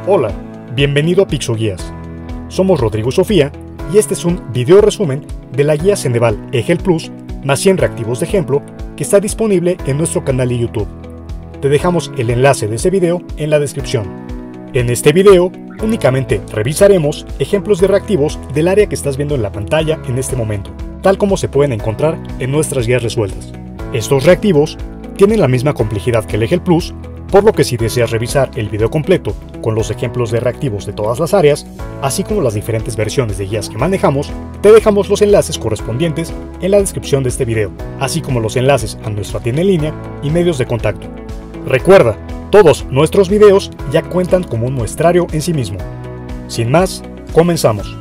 Hola, bienvenido a Pixoguías. Somos Rodrigo y Sofía y este es un video resumen de la guía Ceneval EGEL Plus más 100 reactivos de ejemplo que está disponible en nuestro canal de YouTube. Te dejamos el enlace de ese video en la descripción. En este video únicamente revisaremos ejemplos de reactivos del área que estás viendo en la pantalla en este momento, tal como se pueden encontrar en nuestras guías resueltas. Estos reactivos tienen la misma complejidad que el EGEL Plus, por lo que si deseas revisar el video completo con los ejemplos de reactivos de todas las áreas, así como las diferentes versiones de guías que manejamos, te dejamos los enlaces correspondientes en la descripción de este video, así como los enlaces a nuestra tienda en línea y medios de contacto. Recuerda, todos nuestros videos ya cuentan como un muestrario en sí mismo. Sin más, comenzamos.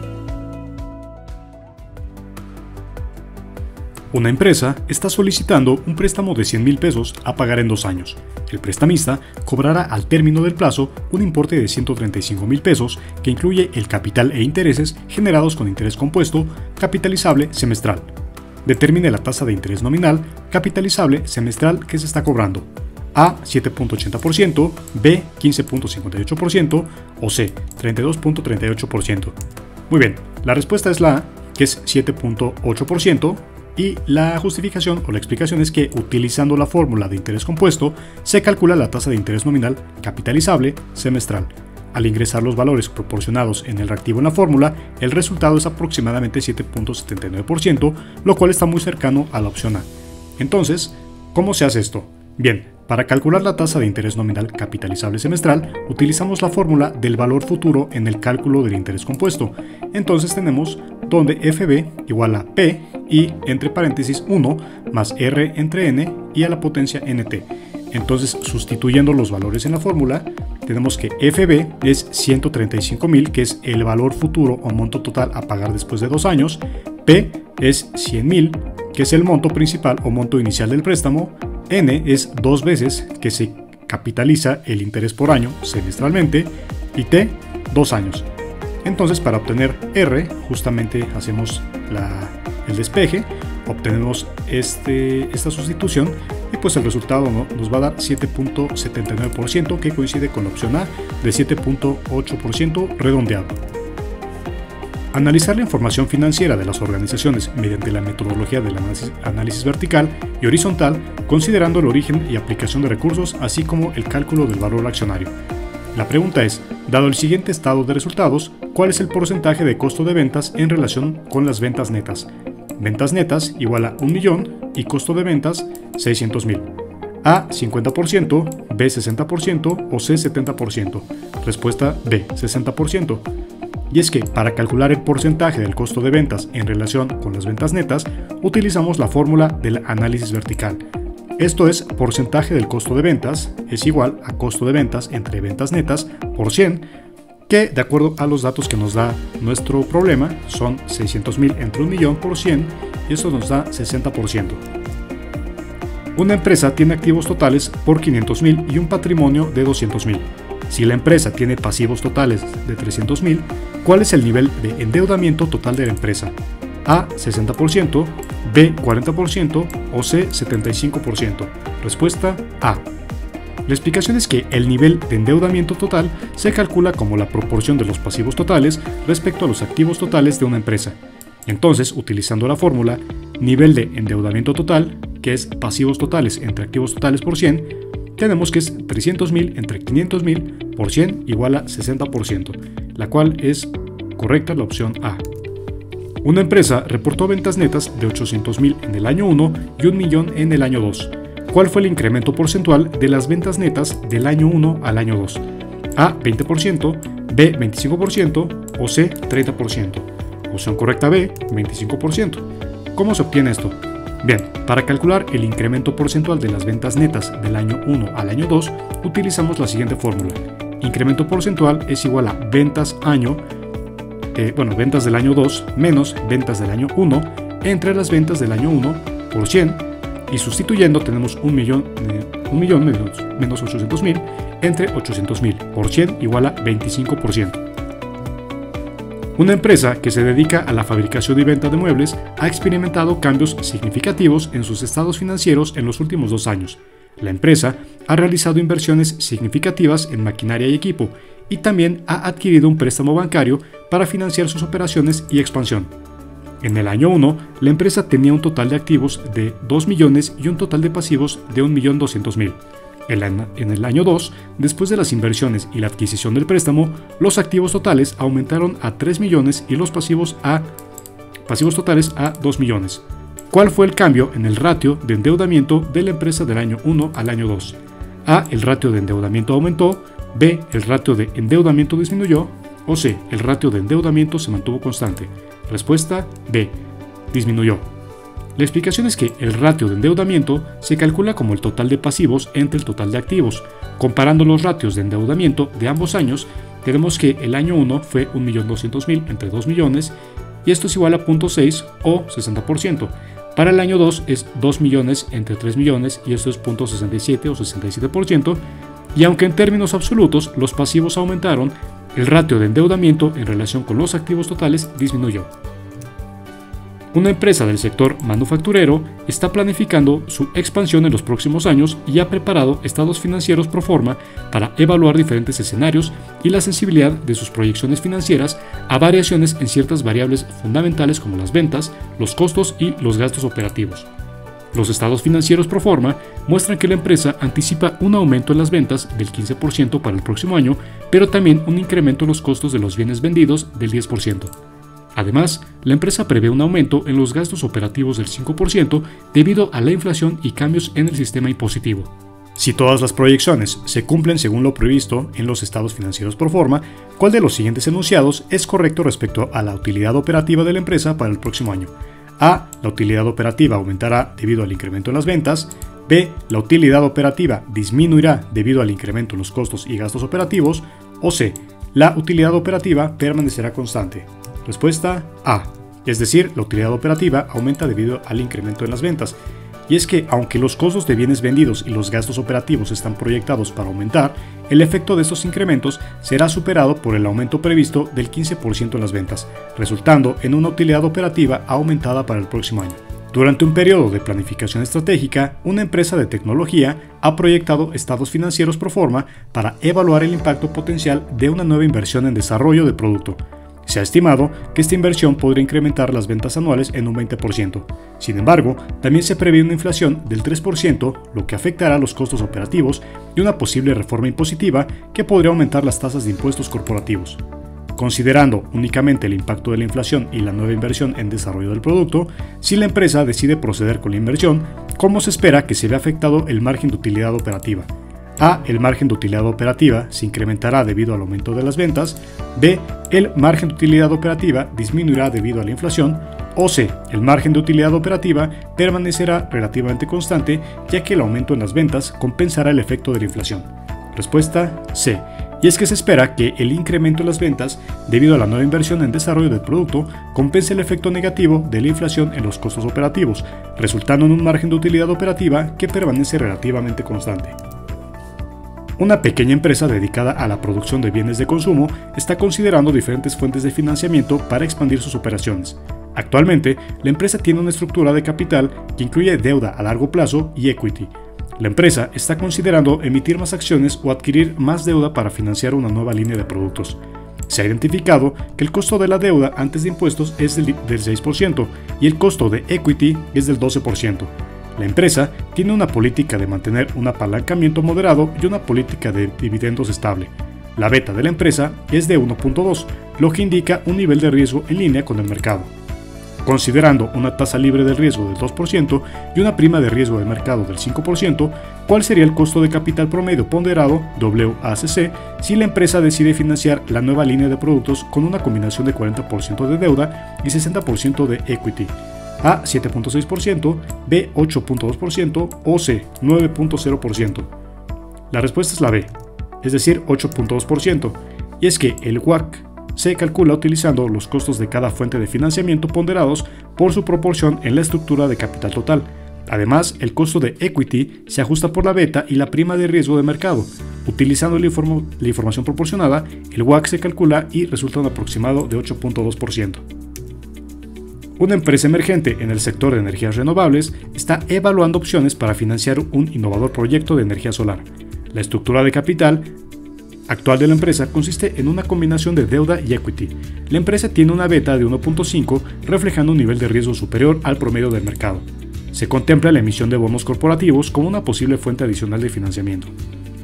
Una empresa está solicitando un préstamo de 100,000 pesos a pagar en 2 años. El prestamista cobrará al término del plazo un importe de 135,000 pesos que incluye el capital e intereses generados con interés compuesto capitalizable semestral. Determine la tasa de interés nominal capitalizable semestral que se está cobrando. A, 7.80%, B, 15.58% o C, 32.38%. Muy bien, la respuesta es la A, que es 7.8%. Y la justificación o la explicación es que utilizando la fórmula de interés compuesto se calcula la tasa de interés nominal capitalizable semestral. Al ingresar los valores proporcionados en el reactivo en la fórmula, el resultado es aproximadamente 7.79%, lo cual está muy cercano a la opción A. Entonces, ¿cómo se hace esto? Bien, para calcular la tasa de interés nominal capitalizable semestral, utilizamos la fórmula del valor futuro en el cálculo del interés compuesto. Entonces tenemos donde FB igual a P y entre paréntesis 1 más R entre N y a la potencia NT. Entonces, sustituyendo los valores en la fórmula, tenemos que FB es 135,000, que es el valor futuro o monto total a pagar después de 2 años. P es 100,000, que es el monto principal o monto inicial del préstamo. N es 2 veces que se capitaliza el interés por año semestralmente y T 2 años. Entonces, para obtener R, justamente hacemos el despeje, obtenemos esta sustitución y pues el resultado nos va a dar 7.79%, que coincide con la opción A de 7.8% redondeado. Analizar la información financiera de las organizaciones mediante la metodología del análisis vertical y horizontal, considerando el origen y aplicación de recursos, así como el cálculo del valor accionario. La pregunta es, dado el siguiente estado de resultados, ¿cuál es el porcentaje de costo de ventas en relación con las ventas netas? Ventas netas igual a 1,000,000 y costo de ventas 600,000. A, 50%, B, 60% o C, 70%. Respuesta B, 60%. Y es que para calcular el porcentaje del costo de ventas en relación con las ventas netas, utilizamos la fórmula del análisis vertical. Esto es, porcentaje del costo de ventas es igual a costo de ventas entre ventas netas por 100, que de acuerdo a los datos que nos da nuestro problema son 600,000 entre 1,000,000 por 100 y eso nos da 60%. Una empresa tiene activos totales por 500,000 y un patrimonio de 200,000. Si la empresa tiene pasivos totales de 300,000, ¿cuál es el nivel de endeudamiento total de la empresa? A, 60%, B, 40% o C, 75%. Respuesta A. La explicación es que el nivel de endeudamiento total se calcula como la proporción de los pasivos totales respecto a los activos totales de una empresa. Entonces, utilizando la fórmula nivel de endeudamiento total, que es pasivos totales entre activos totales por 100, tenemos que es 300,000 entre 500,000 por 100 igual a 60%, la cual es correcta la opción A. Una empresa reportó ventas netas de 800,000 en el año 1 y 1,000,000 en el año 2. ¿Cuál fue el incremento porcentual de las ventas netas del año 1 al año 2? A, 20%, B, 25% o C, 30%. Opción correcta B, 25%. ¿Cómo se obtiene esto? Bien, para calcular el incremento porcentual de las ventas netas del año 1 al año 2, utilizamos la siguiente fórmula. Incremento porcentual es igual a ventas del año 2 menos ventas del año 1 entre las ventas del año 1 por 100 y sustituyendo tenemos 1,000,000 menos 800,000 entre 800,000 por 100 igual a 25%. Una empresa que se dedica a la fabricación y venta de muebles ha experimentado cambios significativos en sus estados financieros en los últimos 2 años. La empresa ha realizado inversiones significativas en maquinaria y equipo y también ha adquirido un préstamo bancario para financiar sus operaciones y expansión. En el año 1, la empresa tenía un total de activos de 2 millones y un total de pasivos de 1.200.000. En el año 2, después de las inversiones y la adquisición del préstamo, los activos totales aumentaron a 3 millones y los pasivos totales a 2 millones. ¿Cuál fue el cambio en el ratio de endeudamiento de la empresa del año 1 al año 2? A. El ratio de endeudamiento aumentó. B. El ratio de endeudamiento disminuyó. O C. El ratio de endeudamiento se mantuvo constante. Respuesta B. Disminuyó. La explicación es que el ratio de endeudamiento se calcula como el total de pasivos entre el total de activos. Comparando los ratios de endeudamiento de ambos años, tenemos que el año 1 fue 1.200.000 entre 2 millones y esto es igual a 0.6 o 60%. Para el año 2 es 2 millones entre 3 millones y esto es 0.67 o 67%. Y aunque en términos absolutos los pasivos aumentaron, el ratio de endeudamiento en relación con los activos totales disminuyó. Una empresa del sector manufacturero está planificando su expansión en los próximos años y ha preparado estados financieros pro forma para evaluar diferentes escenarios y la sensibilidad de sus proyecciones financieras a variaciones en ciertas variables fundamentales como las ventas, los costos y los gastos operativos. Los estados financieros pro forma muestran que la empresa anticipa un aumento en las ventas del 15% para el próximo año, pero también un incremento en los costos de los bienes vendidos del 10%. Además, la empresa prevé un aumento en los gastos operativos del 5% debido a la inflación y cambios en el sistema impositivo. Si todas las proyecciones se cumplen según lo previsto en los estados financieros pro forma, ¿cuál de los siguientes enunciados es correcto respecto a la utilidad operativa de la empresa para el próximo año? A. La utilidad operativa aumentará debido al incremento en las ventas. B. La utilidad operativa disminuirá debido al incremento en los costos y gastos operativos. O C. La utilidad operativa permanecerá constante. Respuesta A. Es decir, la utilidad operativa aumenta debido al incremento en las ventas. Y es que, aunque los costos de bienes vendidos y los gastos operativos están proyectados para aumentar, el efecto de estos incrementos será superado por el aumento previsto del 15% en las ventas, resultando en una utilidad operativa aumentada para el próximo año. Durante un periodo de planificación estratégica, una empresa de tecnología ha proyectado estados financieros pro forma para evaluar el impacto potencial de una nueva inversión en desarrollo de producto. Se ha estimado que esta inversión podría incrementar las ventas anuales en un 20%. Sin embargo, también se prevé una inflación del 3%, lo que afectará los costos operativos y una posible reforma impositiva que podría aumentar las tasas de impuestos corporativos. Considerando únicamente el impacto de la inflación y la nueva inversión en desarrollo del producto, si la empresa decide proceder con la inversión, ¿cómo se espera que se vea afectado el margen de utilidad operativa? A. El margen de utilidad operativa se incrementará debido al aumento de las ventas. B. El margen de utilidad operativa disminuirá debido a la inflación. O C. El margen de utilidad operativa permanecerá relativamente constante ya que el aumento en las ventas compensará el efecto de la inflación. Respuesta C. Y es que se espera que el incremento en las ventas debido a la nueva inversión en desarrollo del producto compense el efecto negativo de la inflación en los costos operativos, resultando en un margen de utilidad operativa que permanece relativamente constante. Una pequeña empresa dedicada a la producción de bienes de consumo está considerando diferentes fuentes de financiamiento para expandir sus operaciones. Actualmente, la empresa tiene una estructura de capital que incluye deuda a largo plazo y equity. La empresa está considerando emitir más acciones o adquirir más deuda para financiar una nueva línea de productos. Se ha identificado que el costo de la deuda antes de impuestos es del 6% y el costo de equity es del 12%. La empresa tiene una política de mantener un apalancamiento moderado y una política de dividendos estable. La beta de la empresa es de 1.2, lo que indica un nivel de riesgo en línea con el mercado. Considerando una tasa libre del riesgo del 2% y una prima de riesgo de mercado del 5%, ¿cuál sería el costo de capital promedio ponderado, WACC, si la empresa decide financiar la nueva línea de productos con una combinación de 40% de deuda y 60% de equity? A. 7.6%, B. 8.2% o C. 9.0%. La respuesta es la B, es decir, 8.2%, y es que el WACC se calcula utilizando los costos de cada fuente de financiamiento ponderados por su proporción en la estructura de capital total. Además, el costo de equity se ajusta por la beta y la prima de riesgo de mercado. Utilizando la información proporcionada, el WACC se calcula y resulta un aproximado de 8.2%. Una empresa emergente en el sector de energías renovables está evaluando opciones para financiar un innovador proyecto de energía solar. La estructura de capital actual de la empresa consiste en una combinación de deuda y equity. La empresa tiene una beta de 1.5, reflejando un nivel de riesgo superior al promedio del mercado. Se contempla la emisión de bonos corporativos como una posible fuente adicional de financiamiento.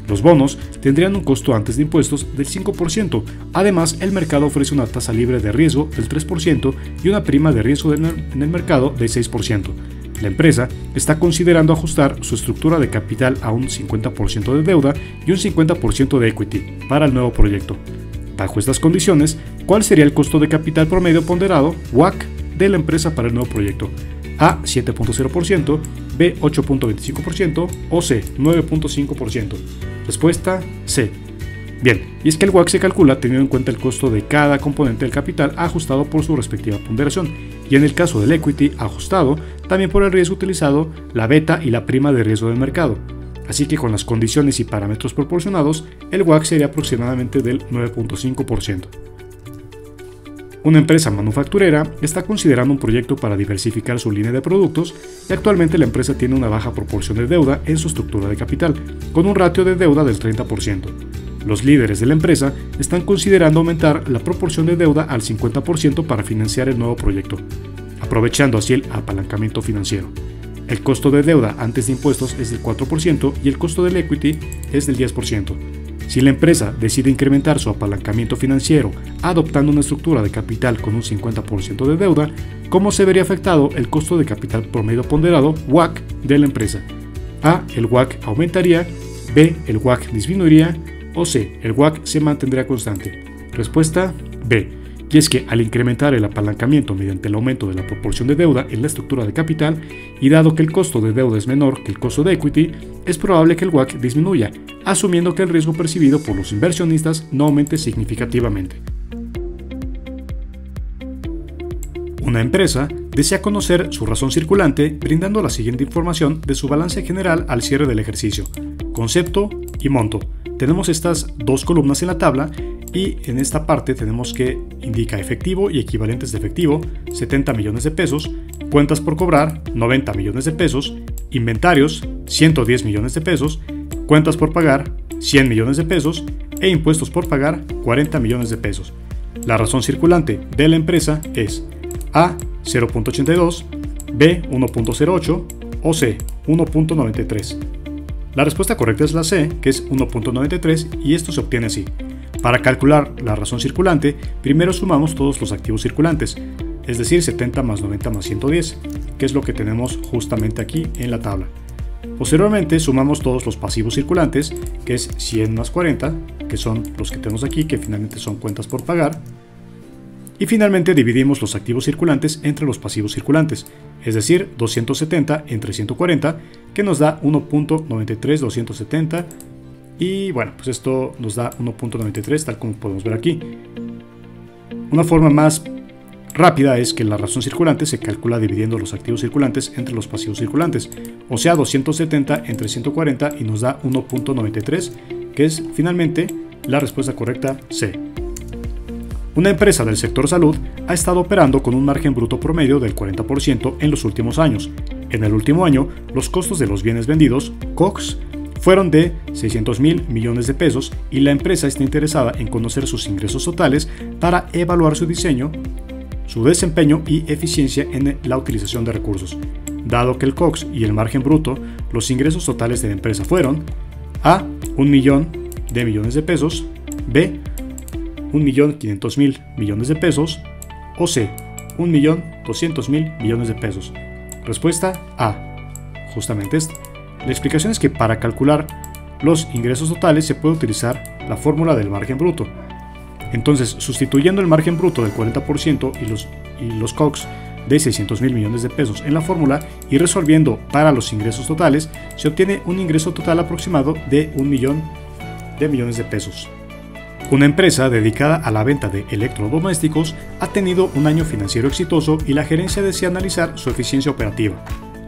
Los bonos tendrían un costo antes de impuestos del 5%. Además, el mercado ofrece una tasa libre de riesgo del 3% y una prima de riesgo en el mercado del 6%. La empresa está considerando ajustar su estructura de capital a un 50% de deuda y un 50% de equity para el nuevo proyecto. Bajo estas condiciones, ¿cuál sería el costo de capital promedio ponderado, WACC, de la empresa para el nuevo proyecto? A, 7.0%, B, 8.25% o C, 9.5%. Respuesta C. Bien, y es que el WACC se calcula teniendo en cuenta el costo de cada componente del capital ajustado por su respectiva ponderación, y en el caso del equity ajustado, también por el riesgo utilizado, la beta y la prima de riesgo del mercado. Así que con las condiciones y parámetros proporcionados, el WACC sería aproximadamente del 9.5%. Una empresa manufacturera está considerando un proyecto para diversificar su línea de productos y actualmente la empresa tiene una baja proporción de deuda en su estructura de capital, con un ratio de deuda del 30%. Los líderes de la empresa están considerando aumentar la proporción de deuda al 50% para financiar el nuevo proyecto, aprovechando así el apalancamiento financiero. El costo de deuda antes de impuestos es del 4% y el costo del equity es del 10%. Si la empresa decide incrementar su apalancamiento financiero adoptando una estructura de capital con un 50% de deuda, ¿cómo se vería afectado el costo de capital promedio ponderado, WACC, de la empresa? A. El WACC aumentaría, B. El WACC disminuiría o C. El WACC se mantendría constante. Respuesta B. Y es que al incrementar el apalancamiento mediante el aumento de la proporción de deuda en la estructura de capital, y dado que el costo de deuda es menor que el costo de equity, es probable que el WACC disminuya, asumiendo que el riesgo percibido por los inversionistas no aumente significativamente. Una empresa desea conocer su razón circulante brindando la siguiente información de su balance general al cierre del ejercicio: concepto y monto. Tenemos estas dos columnas en la tabla y en esta parte tenemos que indica efectivo y equivalentes de efectivo, 70 millones de pesos, cuentas por cobrar, 90 millones de pesos, inventarios, 110 millones de pesos, cuentas por pagar, 100 millones de pesos e impuestos por pagar, 40 millones de pesos. La razón circulante de la empresa es A, 0.82, B, 1.08 o C, 1.93. La respuesta correcta es la C, que es 1.93, y esto se obtiene así. Para calcular la razón circulante, primero sumamos todos los activos circulantes, es decir, 70 más 90 más 110, que es lo que tenemos justamente aquí en la tabla. Posteriormente sumamos todos los pasivos circulantes, que es 100 más 40, que son los que tenemos aquí, que finalmente son cuentas por pagar. Y finalmente dividimos los activos circulantes entre los pasivos circulantes, es decir, 270 entre 140, que nos da 1.93270. Y bueno, pues esto nos da 1.93 tal como podemos ver aquí. Una forma más rápida es que la razón circulante se calcula dividiendo los activos circulantes entre los pasivos circulantes, o sea 270 entre 140 y nos da 1.93, que es finalmente la respuesta correcta C. Una empresa del sector salud ha estado operando con un margen bruto promedio del 40% en los últimos años. En el último año, los costos de los bienes vendidos, COGS, fueron de 600.000 millones de pesos y la empresa está interesada en conocer sus ingresos totales para evaluar su diseño, su desempeño y eficiencia en la utilización de recursos. Dado que el COGS y el margen bruto, los ingresos totales de la empresa fueron A, 1 millón de millones de pesos, B, 1.500.000 millones de pesos o C, 1.200.000 millones de pesos. Respuesta A, justamente esta. La explicación es que para calcular los ingresos totales se puede utilizar la fórmula del margen bruto. Entonces, sustituyendo el margen bruto del 40% y los COGS de 600.000 millones de pesos en la fórmula y resolviendo para los ingresos totales, se obtiene un ingreso total aproximado de 1 millón de millones de pesos. Una empresa dedicada a la venta de electrodomésticos ha tenido un año financiero exitoso y la gerencia desea analizar su eficiencia operativa.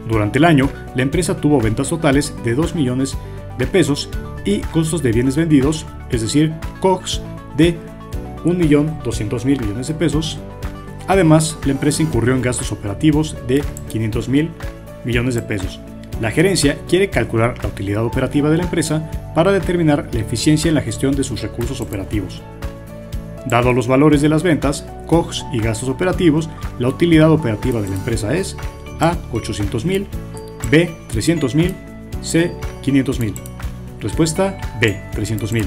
Durante el año, la empresa tuvo ventas totales de 2 millones de pesos y costos de bienes vendidos, es decir, COGS, de 1.200.000 millones de pesos Además, la empresa incurrió en gastos operativos de 500.000 millones de pesos. La gerencia quiere calcular la utilidad operativa de la empresa para determinar la eficiencia en la gestión de sus recursos operativos. Dado los valores de las ventas, COGS y gastos operativos, la utilidad operativa de la empresa es A. 800.000, B. 300.000, C. 500.000. Respuesta B. 300.000.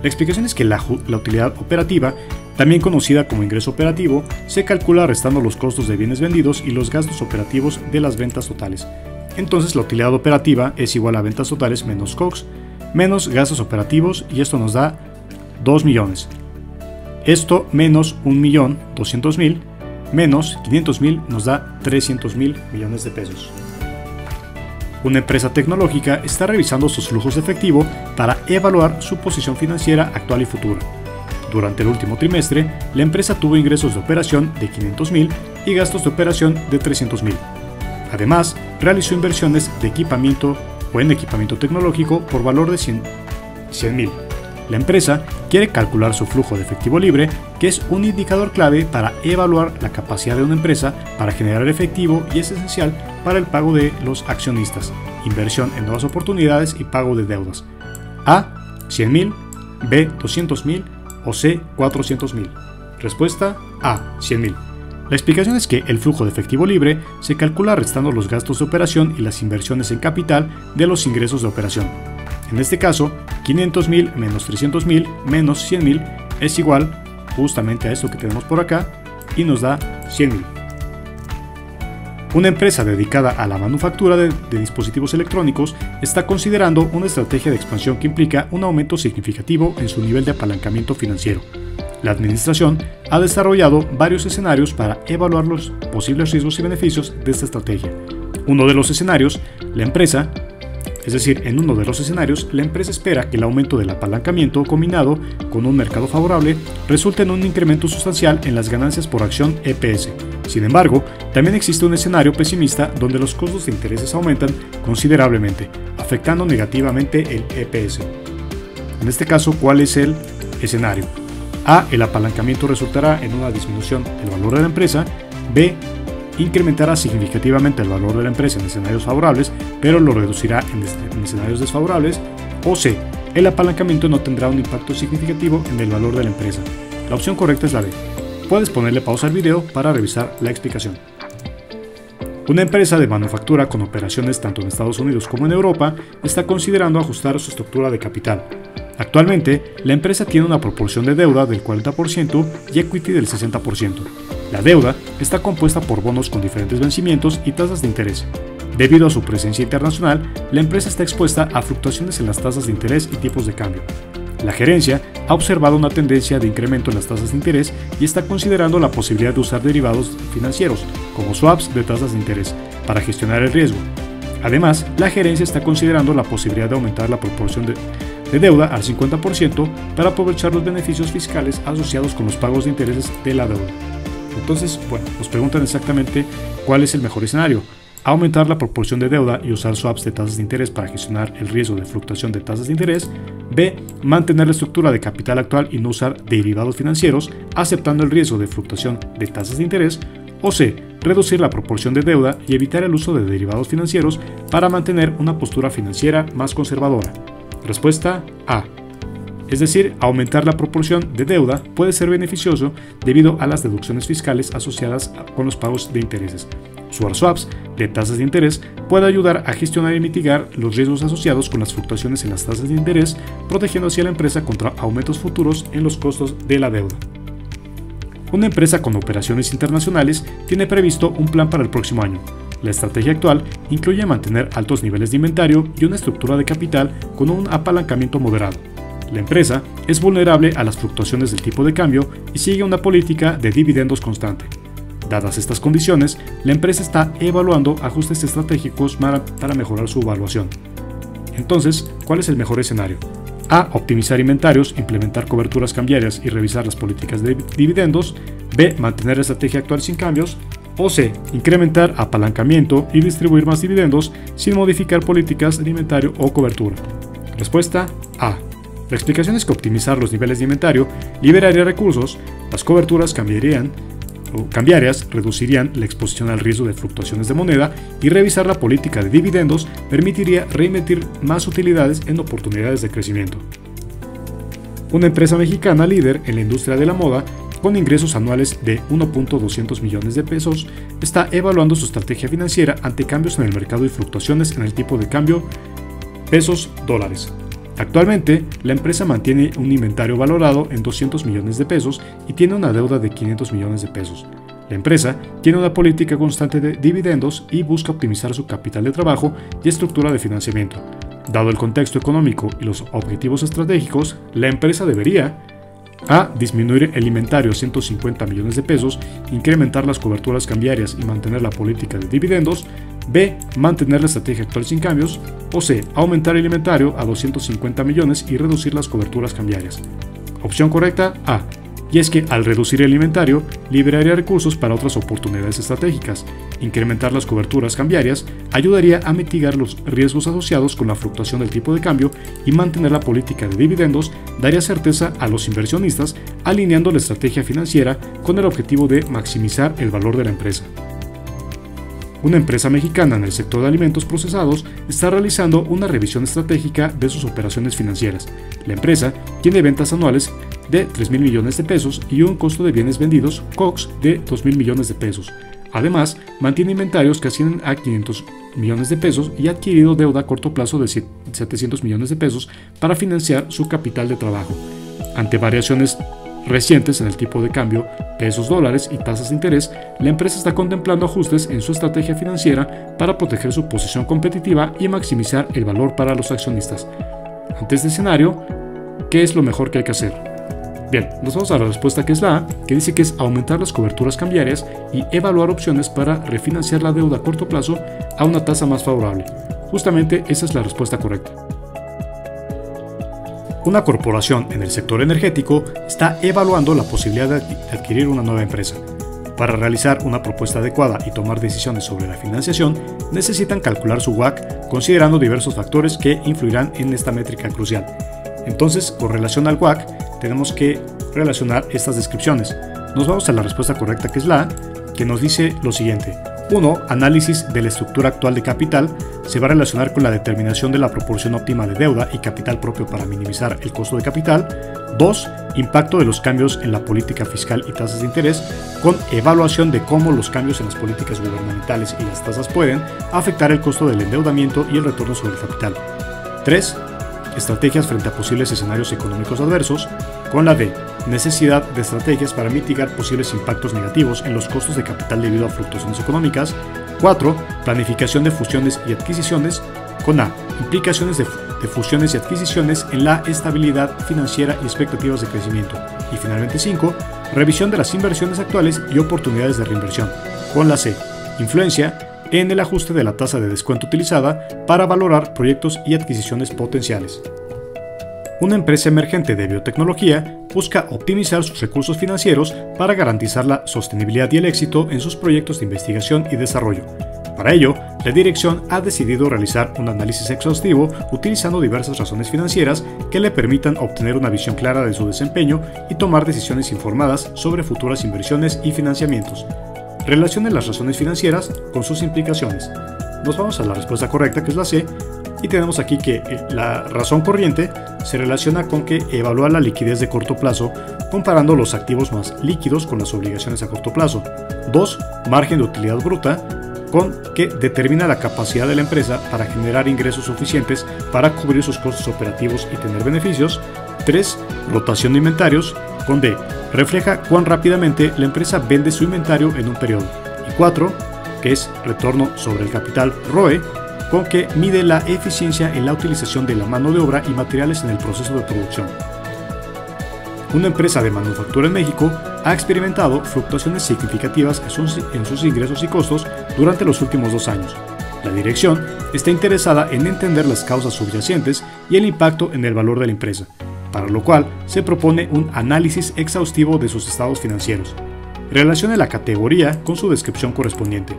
La explicación es que la utilidad operativa, también conocida como ingreso operativo, se calcula restando los costos de bienes vendidos y los gastos operativos de las ventas totales. Entonces la utilidad operativa es igual a ventas totales menos COGS menos gastos operativos, y esto nos da 2 millones. Esto menos 1.200.000 menos 500.000 nos da 300.000 millones de pesos. Una empresa tecnológica está revisando sus flujos de efectivo para evaluar su posición financiera actual y futura. Durante el último trimestre, la empresa tuvo ingresos de operación de 500.000 y gastos de operación de 300.000. Además, realizó inversiones de equipamiento o en equipamiento tecnológico por valor de 100.000. La empresa quiere calcular su flujo de efectivo libre, que es un indicador clave para evaluar la capacidad de una empresa para generar efectivo y es esencial para el pago de los accionistas, inversión en nuevas oportunidades y pago de deudas. A. 100.000, B. 200.000 o C. 400.000. Respuesta A. 100.000. La explicación es que el flujo de efectivo libre se calcula restando los gastos de operación y las inversiones en capital de los ingresos de operación. En este caso, 500.000 menos 300.000 menos 100.000 es igual justamente a esto que tenemos por acá y nos da 100.000. Una empresa dedicada a la manufactura de dispositivos electrónicos está considerando una estrategia de expansión que implica un aumento significativo en su nivel de apalancamiento financiero. La administración ha desarrollado varios escenarios para evaluar los posibles riesgos y beneficios de esta estrategia. En uno de los escenarios, la empresa espera que el aumento del apalancamiento combinado con un mercado favorable resulte en un incremento sustancial en las ganancias por acción EPS. Sin embargo, también existe un escenario pesimista donde los costos de intereses aumentan considerablemente, afectando negativamente el EPS. En este caso, ¿cuál es el escenario? A. El apalancamiento resultará en una disminución del valor de la empresa. B. Incrementará significativamente el valor de la empresa en escenarios favorables, pero lo reducirá en escenarios desfavorables. O C. El apalancamiento no tendrá un impacto significativo en el valor de la empresa. La opción correcta es la B. Puedes ponerle pausa al video para revisar la explicación. Una empresa de manufactura con operaciones tanto en Estados Unidos como en Europa está considerando ajustar su estructura de capital. Actualmente, la empresa tiene una proporción de deuda del 40% y equity del 60%. La deuda está compuesta por bonos con diferentes vencimientos y tasas de interés. Debido a su presencia internacional, la empresa está expuesta a fluctuaciones en las tasas de interés y tipos de cambio. La gerencia ha observado una tendencia de incremento en las tasas de interés y está considerando la posibilidad de usar derivados financieros, como swaps de tasas de interés, para gestionar el riesgo. Además, la gerencia está considerando la posibilidad de aumentar la proporción de deuda al 50% para aprovechar los beneficios fiscales asociados con los pagos de intereses de la deuda. Entonces, nos preguntan exactamente cuál es el mejor escenario. Aumentar la proporción de deuda y usar swaps de tasas de interés para gestionar el riesgo de fluctuación de tasas de interés. B. Mantener la estructura de capital actual y no usar derivados financieros, aceptando el riesgo de fluctuación de tasas de interés. O C. Reducir la proporción de deuda y evitar el uso de derivados financieros para mantener una postura financiera más conservadora. Respuesta A. Es decir, aumentar la proporción de deuda puede ser beneficioso debido a las deducciones fiscales asociadas con los pagos de intereses. Usar swaps de tasas de interés puede ayudar a gestionar y mitigar los riesgos asociados con las fluctuaciones en las tasas de interés, protegiendo así a la empresa contra aumentos futuros en los costos de la deuda. Una empresa con operaciones internacionales tiene previsto un plan para el próximo año. La estrategia actual incluye mantener altos niveles de inventario y una estructura de capital con un apalancamiento moderado. La empresa es vulnerable a las fluctuaciones del tipo de cambio y sigue una política de dividendos constante. Dadas estas condiciones, la empresa está evaluando ajustes estratégicos para mejorar su evaluación. Entonces, ¿cuál es el mejor escenario? A. Optimizar inventarios, implementar coberturas cambiarias y revisar las políticas de dividendos. B. Mantener la estrategia actual sin cambios. O C. Incrementar apalancamiento y distribuir más dividendos sin modificar políticas de inventario o cobertura. Respuesta A. La explicación es que optimizar los niveles de inventario liberaría recursos, las coberturas cambiarían cambiarias reducirían la exposición al riesgo de fluctuaciones de moneda y revisar la política de dividendos permitiría reinvertir más utilidades en oportunidades de crecimiento. Una empresa mexicana líder en la industria de la moda, con ingresos anuales de 1.200 millones de pesos, está evaluando su estrategia financiera ante cambios en el mercado y fluctuaciones en el tipo de cambio pesos-dólares. Actualmente, la empresa mantiene un inventario valorado en 200 millones de pesos y tiene una deuda de 500 millones de pesos. La empresa tiene una política constante de dividendos y busca optimizar su capital de trabajo y estructura de financiamiento. Dado el contexto económico y los objetivos estratégicos, la empresa debería: A. Disminuir el inventario a 150 millones de pesos, incrementar las coberturas cambiarias y mantener la política de dividendos. B. Mantener la estrategia actual sin cambios. O C. Aumentar el inventario a 250 millones y reducir las coberturas cambiarias. Opción correcta A. Y es que al reducir el inventario, liberaría recursos para otras oportunidades estratégicas. Incrementar las coberturas cambiarias ayudaría a mitigar los riesgos asociados con la fluctuación del tipo de cambio y mantener la política de dividendos daría certeza a los inversionistas, alineando la estrategia financiera con el objetivo de maximizar el valor de la empresa. Una empresa mexicana en el sector de alimentos procesados está realizando una revisión estratégica de sus operaciones financieras. La empresa tiene ventas anuales de 3.000 millones de pesos y un costo de bienes vendidos, COGS, de 2.000 millones de pesos. Además, mantiene inventarios que ascienden a 500 millones de pesos y ha adquirido deuda a corto plazo de 700 millones de pesos para financiar su capital de trabajo. Ante variaciones recientes en el tipo de cambio, pesos-dólares y tasas de interés, la empresa está contemplando ajustes en su estrategia financiera para proteger su posición competitiva y maximizar el valor para los accionistas. Ante este escenario, ¿qué es lo mejor que hay que hacer? Bien, nos vamos a la respuesta que es la A, que dice que es aumentar las coberturas cambiarias y evaluar opciones para refinanciar la deuda a corto plazo a una tasa más favorable. Justamente esa es la respuesta correcta. Una corporación en el sector energético está evaluando la posibilidad de adquirir una nueva empresa. Para realizar una propuesta adecuada y tomar decisiones sobre la financiación, necesitan calcular su WACC considerando diversos factores que influirán en esta métrica crucial. Entonces, con relación al WACC, tenemos que relacionar estas descripciones. Nos vamos a la respuesta correcta, que es la A, que nos dice lo siguiente. 1. Análisis de la estructura actual de capital. Se va a relacionar con la determinación de la proporción óptima de deuda y capital propio para minimizar el costo de capital. 2. Impacto de los cambios en la política fiscal y tasas de interés, con evaluación de cómo los cambios en las políticas gubernamentales y las tasas pueden afectar el costo del endeudamiento y el retorno sobre el capital. 3. Estrategias frente a posibles escenarios económicos adversos, con la D. Necesidad de estrategias para mitigar posibles impactos negativos en los costos de capital debido a fluctuaciones económicas. 4. Planificación de fusiones y adquisiciones, con A. Implicaciones de fusiones y adquisiciones en la estabilidad financiera y expectativas de crecimiento. Y finalmente 5. Revisión de las inversiones actuales y oportunidades de reinversión, con la C. Influencia en el ajuste de la tasa de descuento utilizada para valorar proyectos y adquisiciones potenciales. Una empresa emergente de biotecnología busca optimizar sus recursos financieros para garantizar la sostenibilidad y el éxito en sus proyectos de investigación y desarrollo. Para ello, la dirección ha decidido realizar un análisis exhaustivo utilizando diversas razones financieras que le permitan obtener una visión clara de su desempeño y tomar decisiones informadas sobre futuras inversiones y financiamientos. Relacione las razones financieras con sus implicaciones. Nos vamos a la respuesta correcta, que es la C, y tenemos aquí que la razón corriente se relaciona con que evalúa la liquidez de corto plazo comparando los activos más líquidos con las obligaciones a corto plazo. 2. Margen de utilidad bruta, con que determina la capacidad de la empresa para generar ingresos suficientes para cubrir sus costos operativos y tener beneficios. 3. Rotación de inventarios, con D. Refleja cuán rápidamente la empresa vende su inventario en un periodo. Y 4. Que es retorno sobre el capital, ROE, con que mide la eficiencia en la utilización de la mano de obra y materiales en el proceso de producción. Una empresa de manufactura en México ha experimentado fluctuaciones significativas en sus ingresos y costos durante los últimos 2 años. La dirección está interesada en entender las causas subyacentes y el impacto en el valor de la empresa, para lo cual se propone un análisis exhaustivo de sus estados financieros. Relacione la categoría con su descripción correspondiente.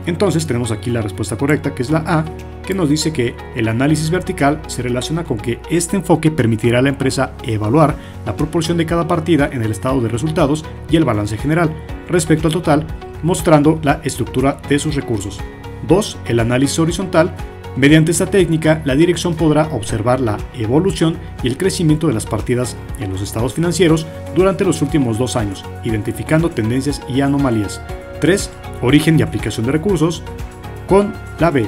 Entonces tenemos aquí la respuesta correcta, que es la A, que nos dice que el análisis vertical se relaciona con que este enfoque permitirá a la empresa evaluar la proporción de cada partida en el estado de resultados y el balance general respecto al total, mostrando la estructura de sus recursos. 2. El análisis horizontal. Mediante esta técnica, la dirección podrá observar la evolución y el crecimiento de las partidas en los estados financieros durante los últimos 2 años, identificando tendencias y anomalías. 3. Origen y aplicación de recursos, con la B.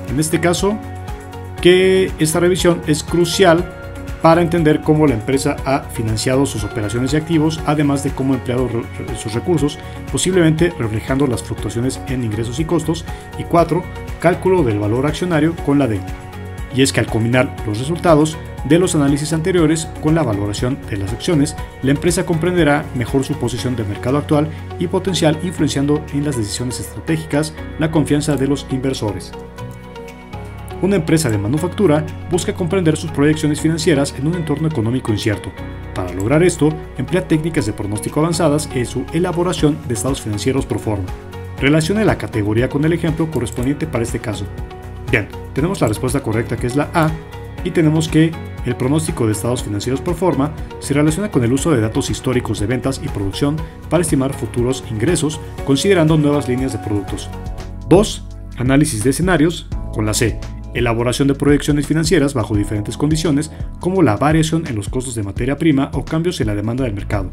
En este caso, que esta revisión es crucial para entender cómo la empresa ha financiado sus operaciones y activos, además de cómo ha empleado sus recursos, posiblemente reflejando las fluctuaciones en ingresos y costos. Y 4. Cálculo del valor accionario, con la D. Y es que al combinar los resultados de los análisis anteriores con la valoración de las acciones, la empresa comprenderá mejor su posición de mercado actual y potencial, influenciando en las decisiones estratégicas la confianza de los inversores. Una empresa de manufactura busca comprender sus proyecciones financieras en un entorno económico incierto. Para lograr esto, emplea técnicas de pronóstico avanzadas en su elaboración de estados financieros pro forma. Relacione la categoría con el ejemplo correspondiente para este caso. Bien, tenemos la respuesta correcta, que es la A, y tenemos que el pronóstico de estados financieros pro forma se relaciona con el uso de datos históricos de ventas y producción para estimar futuros ingresos, considerando nuevas líneas de productos. 2. Análisis de escenarios, con la C. Elaboración de proyecciones financieras bajo diferentes condiciones, como la variación en los costos de materia prima o cambios en la demanda del mercado.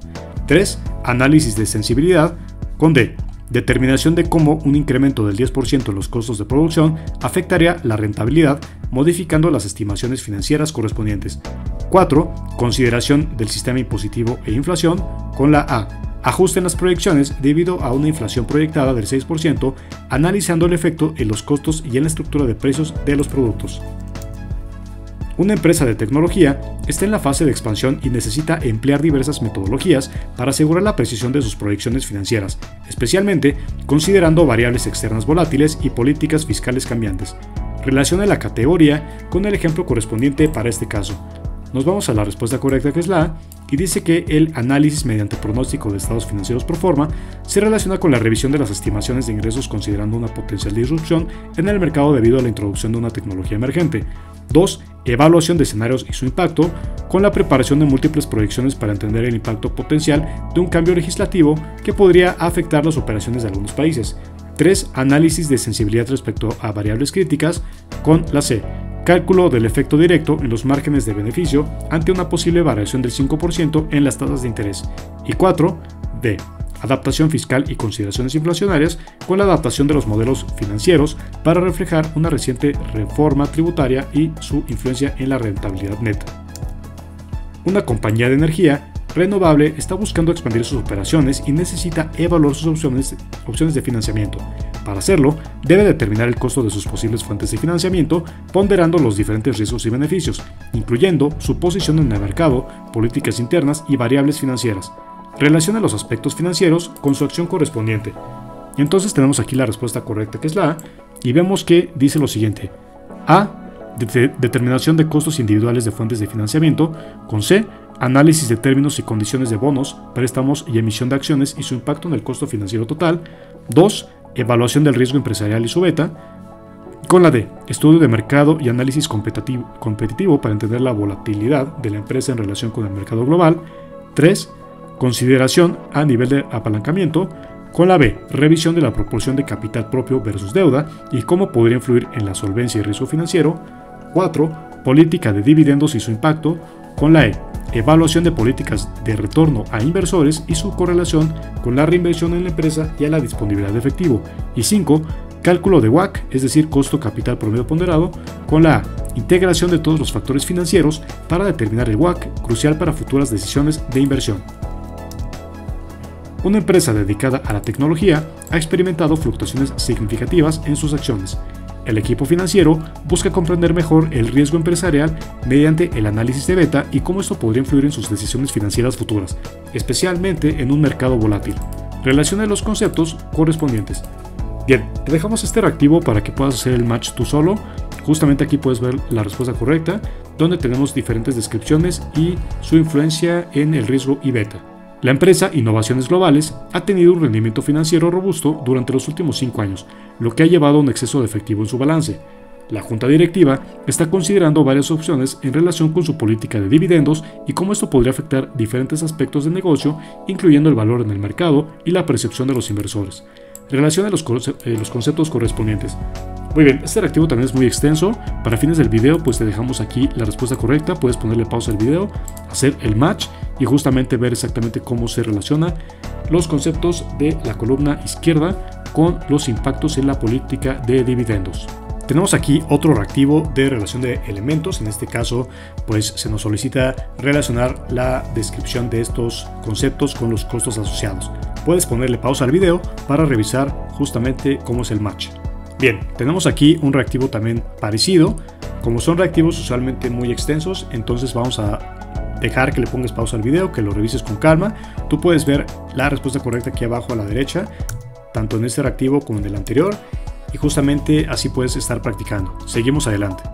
3. Análisis de sensibilidad, con D. Determinación de cómo un incremento del 10% en los costos de producción afectaría la rentabilidad, modificando las estimaciones financieras correspondientes. 4. Consideración del sistema impositivo e inflación, con la A. Ajusten las proyecciones debido a una inflación proyectada del 6%, analizando el efecto en los costos y en la estructura de precios de los productos. Una empresa de tecnología está en la fase de expansión y necesita emplear diversas metodologías para asegurar la precisión de sus proyecciones financieras, especialmente considerando variables externas volátiles y políticas fiscales cambiantes. Relaciona la categoría con el ejemplo correspondiente para este caso. Nos vamos a la respuesta correcta, que es la A, y dice que el análisis mediante pronóstico de estados financieros pro forma se relaciona con la revisión de las estimaciones de ingresos considerando una potencial disrupción en el mercado debido a la introducción de una tecnología emergente. 2. Evaluación de escenarios y su impacto, con la preparación de múltiples proyecciones para entender el impacto potencial de un cambio legislativo que podría afectar las operaciones de algunos países. 3. Análisis de sensibilidad respecto a variables críticas, con la C. Cálculo del efecto directo en los márgenes de beneficio ante una posible variación del 5% en las tasas de interés. Y 4. D. Adaptación fiscal y consideraciones inflacionarias, con la adaptación de los modelos financieros para reflejar una reciente reforma tributaria y su influencia en la rentabilidad neta. Una compañía de energía renovable está buscando expandir sus operaciones y necesita evaluar sus opciones de financiamiento. Para hacerlo, debe determinar el costo de sus posibles fuentes de financiamiento, ponderando los diferentes riesgos y beneficios, incluyendo su posición en el mercado, políticas internas y variables financieras. Relaciona los aspectos financieros con su acción correspondiente. Entonces tenemos aquí la respuesta correcta, que es la A, y vemos que dice lo siguiente. A. Determinación de costos individuales de fuentes de financiamiento, con C. Análisis de términos y condiciones de bonos, préstamos y emisión de acciones y su impacto en el costo financiero total. 2. Evaluación del riesgo empresarial y su beta. Con la D. Estudio de mercado y análisis competitivo para entender la volatilidad de la empresa en relación con el mercado global. 3. Consideración a nivel de apalancamiento. Con la B. Revisión de la proporción de capital propio versus deuda y cómo podría influir en la solvencia y riesgo financiero. 4. Política de dividendos y su impacto. Con la E. Evaluación de políticas de retorno a inversores y su correlación con la reinversión en la empresa y a la disponibilidad de efectivo. Y 5. Cálculo de WACC, es decir, costo capital promedio ponderado. Con la A. Integración de todos los factores financieros para determinar el WACC, crucial para futuras decisiones de inversión. Una empresa dedicada a la tecnología ha experimentado fluctuaciones significativas en sus acciones. El equipo financiero busca comprender mejor el riesgo empresarial mediante el análisis de beta y cómo esto podría influir en sus decisiones financieras futuras, especialmente en un mercado volátil. Relaciona los conceptos correspondientes. Bien, te dejamos este reactivo para que puedas hacer el match tú solo. Justamente aquí puedes ver la respuesta correcta, donde tenemos diferentes descripciones y su influencia en el riesgo y beta. La empresa Innovaciones Globales ha tenido un rendimiento financiero robusto durante los últimos 5 años, lo que ha llevado a un exceso de efectivo en su balance. La junta directiva está considerando varias opciones en relación con su política de dividendos y cómo esto podría afectar diferentes aspectos del negocio, incluyendo el valor en el mercado y la percepción de los inversores. Relaciona los conceptos correspondientes. Muy bien, este reactivo también es muy extenso. Para fines del video, pues te dejamos aquí la respuesta correcta. Puedes ponerle pausa al video, hacer el match y justamente ver exactamente cómo se relacionan los conceptos de la columna izquierda con los impactos en la política de dividendos. Tenemos aquí otro reactivo de relación de elementos. En este caso, pues se nos solicita relacionar la descripción de estos conceptos con los costos asociados. Puedes ponerle pausa al video para revisar justamente cómo es el match. Bien, tenemos aquí un reactivo también parecido. Como son reactivos usualmente muy extensos, entonces vamos a dejar que le pongas pausa al video, que lo revises con calma. Tú puedes ver la respuesta correcta aquí abajo a la derecha, tanto en este reactivo como en el anterior, y justamente así puedes estar practicando. Seguimos adelante.